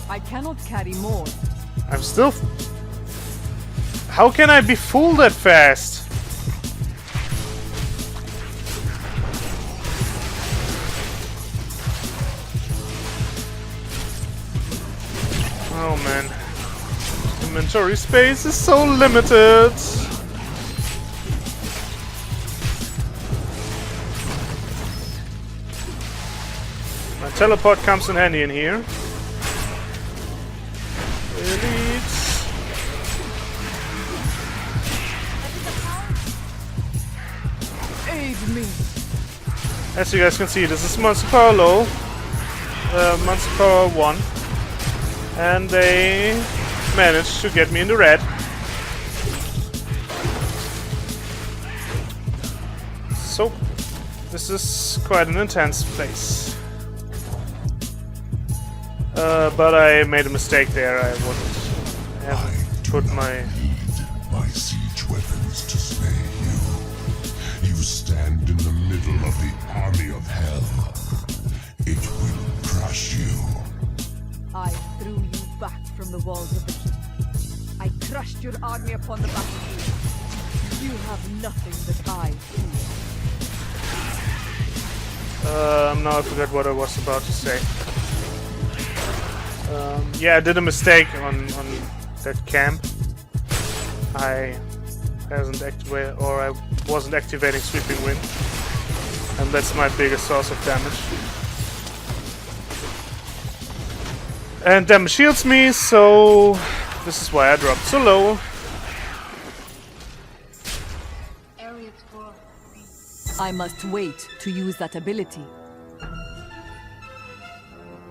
I cannot carry more. I'm still... How can I be full that fast? Oh man. Inventory space is so limited. My teleport comes in handy in here. Elite. Aid me. As you guys can see, this is monster power low, monster power 1, and they managed to get me in the red. So, this is quite an intense place. But I made a mistake there. I wouldn't have put my siege weapons to slay you. You stand in the middle of the army of hell. It will crush you. I threw you back from the walls of the keep. I crushed your army upon the battlefield. You have nothing that I fear. now I forgot what I was about to say. Yeah, I did a mistake on that camp. I wasn't activating Sweeping Wind, and that's my biggest source of damage. And damage shields me, so this is why I dropped so low. I must wait to use that ability.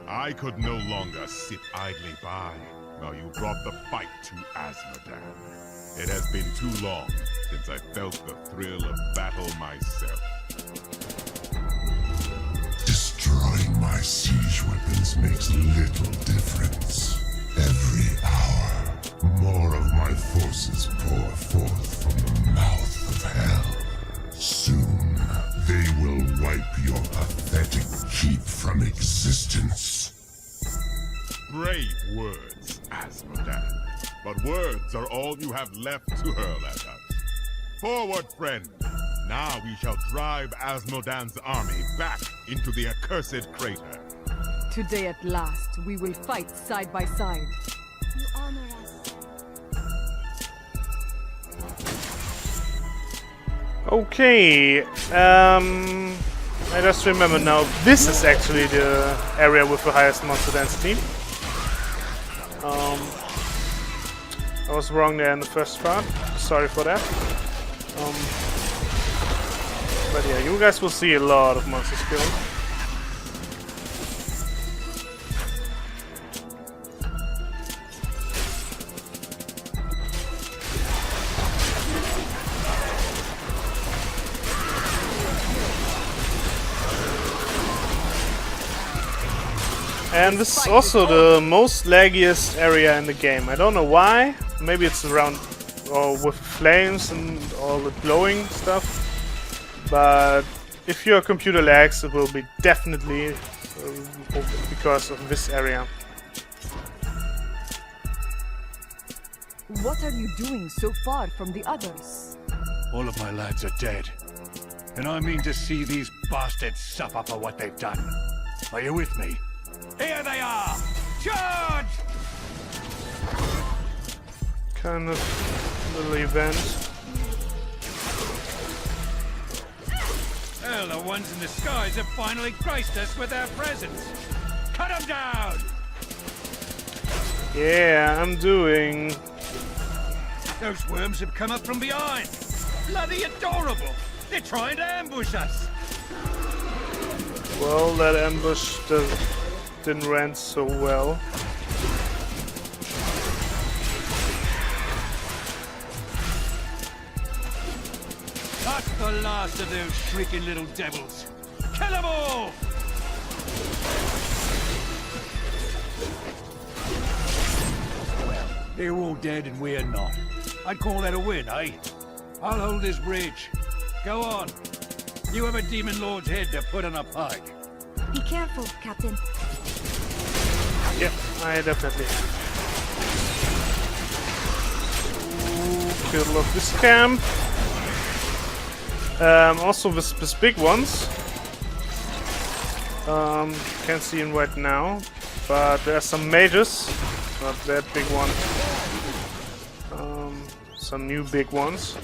I could no longer sit idly by while you brought the fight to Azmodan. It has been too long since I felt the thrill of battle myself. Destroying my siege weapons makes little difference. Every hour, more of my forces pour forth from the mouth of hell. Soon, they will wipe your pathetic keep from existence. Brave words, Azmodan. But words are all you have left to hurl at us. Forward, friend! Now we shall drive Azmodan's army back into the accursed crater. Today at last, we will fight side by side. You honor us. Okay, I just remember now, this is actually the area with the highest monster density. I was wrong there in the first part, sorry for that. But yeah, you guys will see a lot of monsters killed. And this is also the most laggiest area in the game. I don't know why. Maybe it's around or with flames and all the glowing stuff. But if your computer lags, it will be definitely because of this area. What are you doing so far from the others? All of my lads are dead. And I mean to see these bastards suffer for what they've done. Are you with me? Here they are! Charge! Kind of little event. Well, the ones in the skies have finally graced us with their presence. Cut them down! Yeah, I'm doing. Those worms have come up from behind. Bloody adorable! They're trying to ambush us. Well, that ambush didn't rent so well. That's the last of those shrieking little devils. Kill them all! Well, they're all dead and we're not. I'd call that a win, eh? I'll hold this bridge. Go on. You have a demon lord's head to put on a pike. Be careful, Captain. Yeah, I definitely have. Ooh, kill off this camp. Also this big ones. Can't see him right now, but there are some mages. Not that big one. Some new big ones.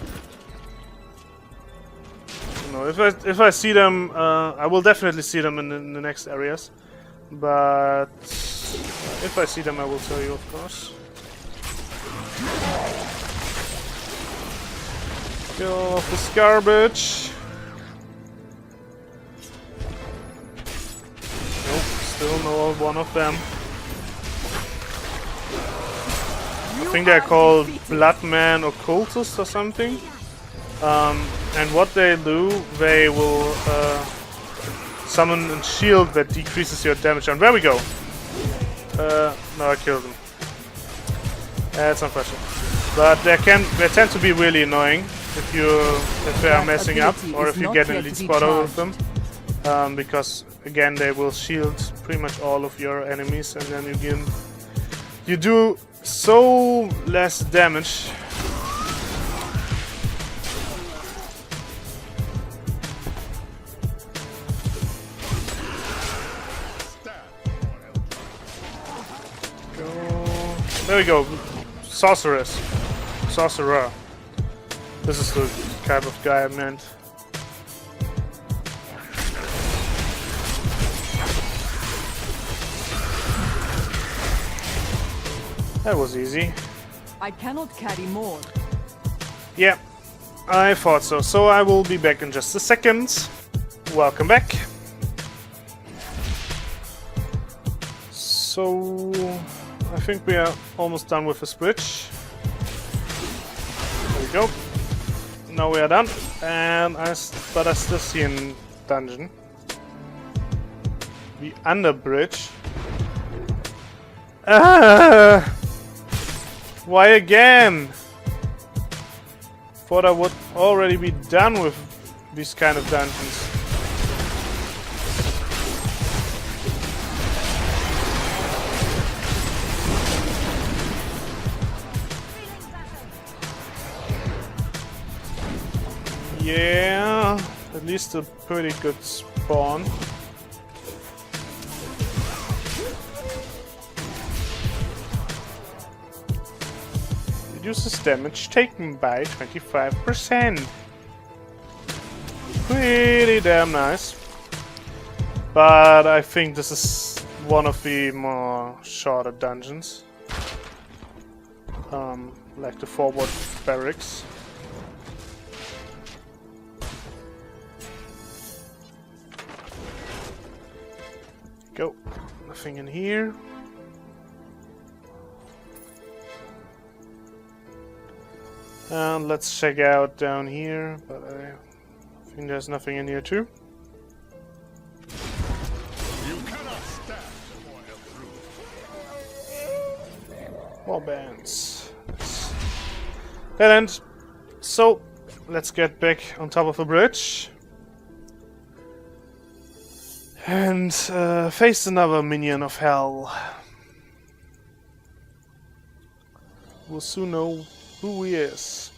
You know, if I see them, I will definitely see them in the next areas. But if I see them, I will tell you, of course. Kill off this garbage. Nope, still no one of them. I think they're called Bloodman Occultists or something. And what they do, they will summon a shield that decreases your damage. And there we go. No, I killed him. That's unfortunate. But they tend to be really annoying if they are messing up, or if you get an elite spotter with them. Because again, they will shield pretty much all of your enemies, and then you do so less damage. There we go. Sorcerer. This is the type of guy I meant. That was easy. I cannot carry more. Yeah, I thought so. So I will be back in just a second. Welcome back. So I think we are almost done with this bridge. There we go. Now we are done. And but I still see a dungeon. The under bridge. Why again? Thought I would already be done with these kind of dungeons. Yeah, at least a pretty good spawn. Reduces damage taken by 25%. Pretty damn nice. But I think this is one of the more shorter dungeons. Like the forward barracks. Go. Nothing in here. And let's check out down here, but I think there's nothing in here too. You cannot stand More bands. Dead end. So, let's get back on top of the bridge. And face another minion of hell. We'll soon know who he is.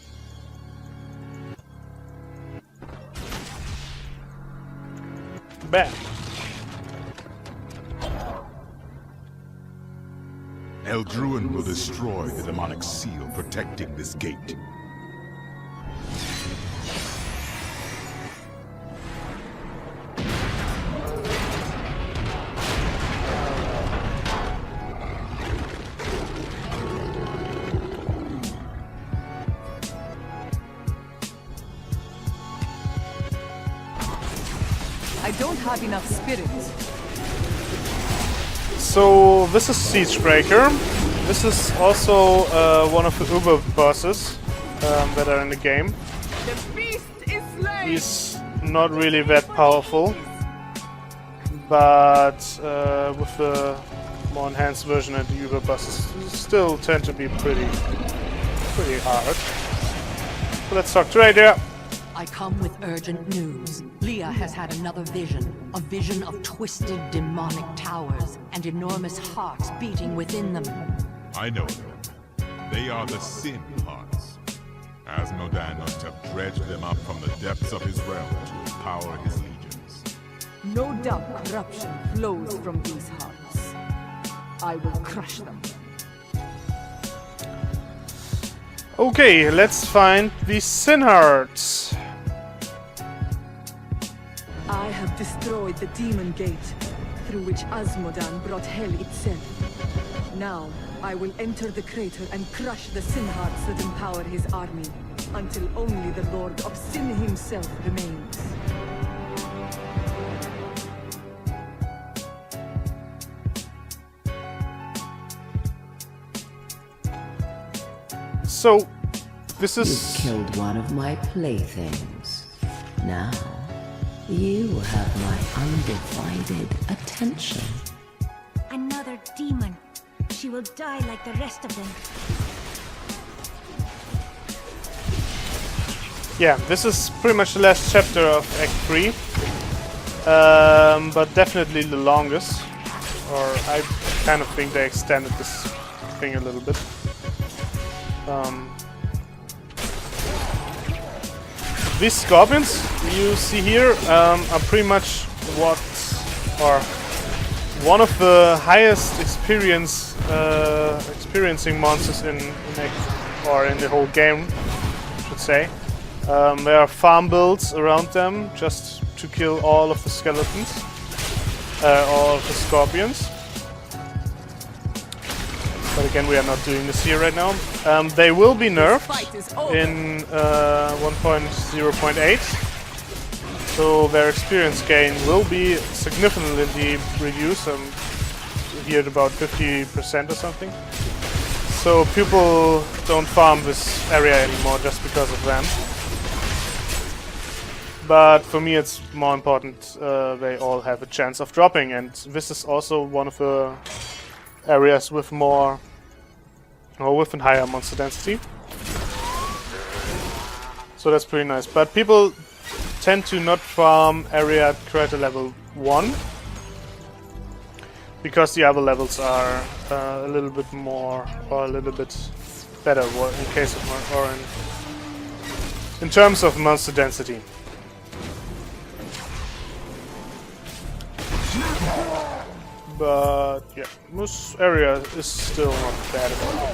Back. Eldruin will destroy the demonic seal protecting this gate. I don't have enough spirit. So this is Siegebreaker. This is also one of the Uber bosses that are in the game. The beast is slain. He's not really that powerful, but with the more enhanced version of the Uber bosses, still tend to be pretty hard. So let's talk to Therieos. I come with urgent news. Leah has had another vision. A vision of twisted demonic towers and enormous hearts beating within them. I know them. They are the Sin Hearts. Asmodan must have dredged them up from the depths of his realm to empower his legions. No doubt corruption flows from these hearts. I will crush them. Okay, let's find the Sin Hearts. I have destroyed the demon gate, through which Asmodan brought hell itself. Now, I will enter the crater and crush the Sin Hearts that empower his army, until only the Lord of Sin himself remains. So, this You is... killed one of my playthings. Now, you have my undivided attention. Another demon. She will die like the rest of them. Yeah, this is pretty much the last chapter of Act 3. But definitely the longest. Or I kind of think they extended this thing a little bit. These scorpions you see here are pretty much one of the highest experiencing monsters in the whole game, I should say. There are farm builds around them just to kill all of the skeletons, all of the scorpions. But again, we are not doing this here right now. They will be nerfed in 1.0.8, so their experience gain will be significantly reduced. Here at about 50% or something. So people don't farm this area anymore just because of them. But for me, it's more important they all have a chance of dropping, and this is also one of the areas with a higher monster density. So that's pretty nice. But people tend to not farm area at creator level 1 because the other levels are a little bit more or a little bit better in case of in terms of monster density. But yeah, this area is still not bad at all.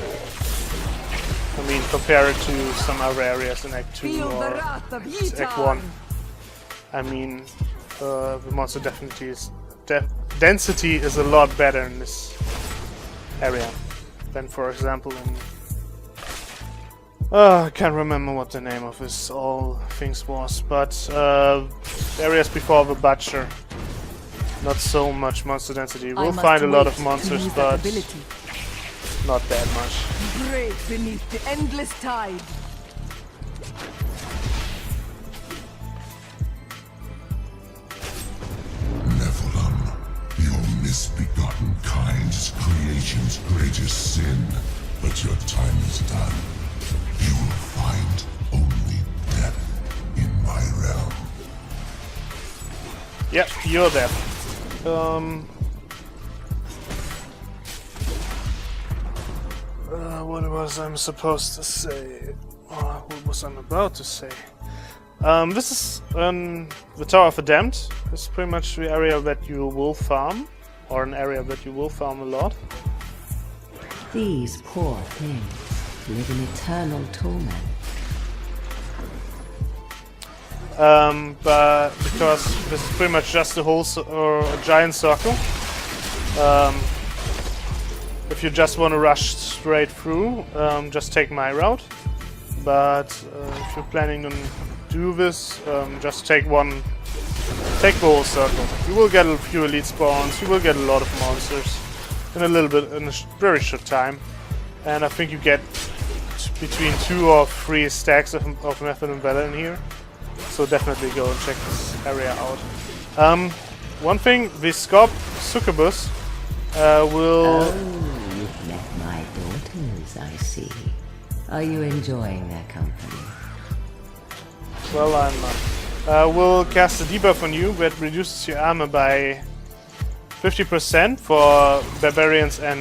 I mean, compare it to some other areas in Act 2 Feel the or wrath of Act Yitan. 1. I mean, the monster density is a lot better in this area than, for example, in... I can't remember what the name of this all things was, but areas before the Butcher. Not so much monster density. We'll find a lot of monsters, but not that much. Break beneath the endless tide. Nephilim, your misbegotten kind's creation's greatest sin. But your time is done. You will find only death in my realm. Yep, you're there. What was I supposed to say? What was I about to say? This is the Tower of the Damned. This is pretty much the area that you will farm, or an area that you will farm a lot. These poor things live in eternal torment. But because this is pretty much just a whole a giant circle. If you just want to rush straight through, just take my route. But if you're planning to do this, just take the whole circle. You will get a few elite spawns. You will get a lot of monsters in a very short time. And I think you get between 2 or 3 stacks of Method and Valor in here. So definitely go and check this area out. One thing, the succubus will... Oh, you've met my daughters, I see. Are you enjoying their company? Well, I'm not. We'll cast a debuff on you that reduces your armor by 50% for barbarians and